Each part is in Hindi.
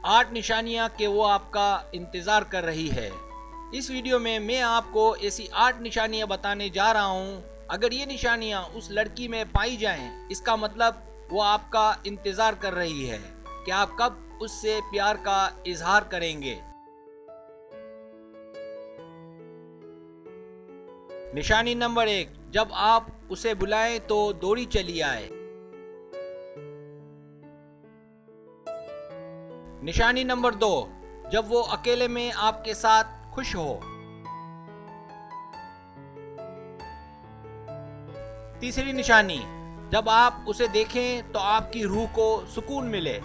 8 निशानियां कि वो आपका इंतज़ार कर रही है। इस वीडियो में मैं आपको ऐसी 8 निशानियां बताने जा रहा हूं। अगर ये निशानियां उस लड़की में पाई जाएं, इसका मतलब वो आपका इंतज़ार कर रही है कि आप कब उससे प्यार का इजहार करेंगे। निशानी नंबर 1, जब आप उसे बुलाएं तो दौड़ी चली आए। निशानी नंबर 2, जब वो अकेले में आपके साथ खुश हो। तीसरी निशानी, जब आप उसे देखें तो आपकी रूह को सुकून मिले।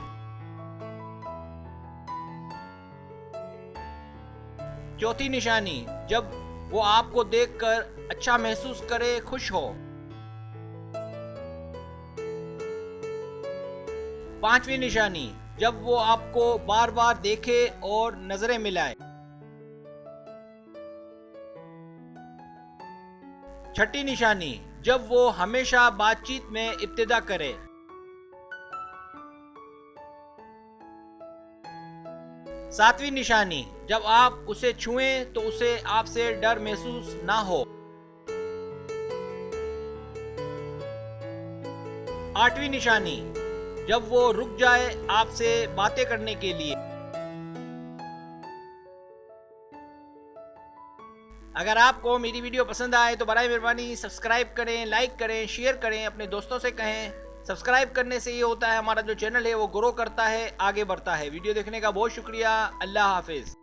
चौथी निशानी, जब वो आपको देखकर अच्छा महसूस करे, खुश हो। पांचवी निशानी, जब वो आपको बार बार देखे और नजरें मिलाए। छठी निशानी, जब वो हमेशा बातचीत में इब्तिदा करे। सातवीं निशानी, जब आप उसे छुएं तो उसे आपसे डर महसूस ना हो। आठवीं निशानी, जब वो रुक जाए आपसे बातें करने के लिए। अगर आपको मेरी वीडियो पसंद आए तो बराए मेहरबानी सब्सक्राइब करें, लाइक करें, शेयर करें, अपने दोस्तों से कहें। सब्सक्राइब करने से ये होता है हमारा जो चैनल है वो ग्रो करता है, आगे बढ़ता है। वीडियो देखने का बहुत शुक्रिया। अल्लाह हाफिज़।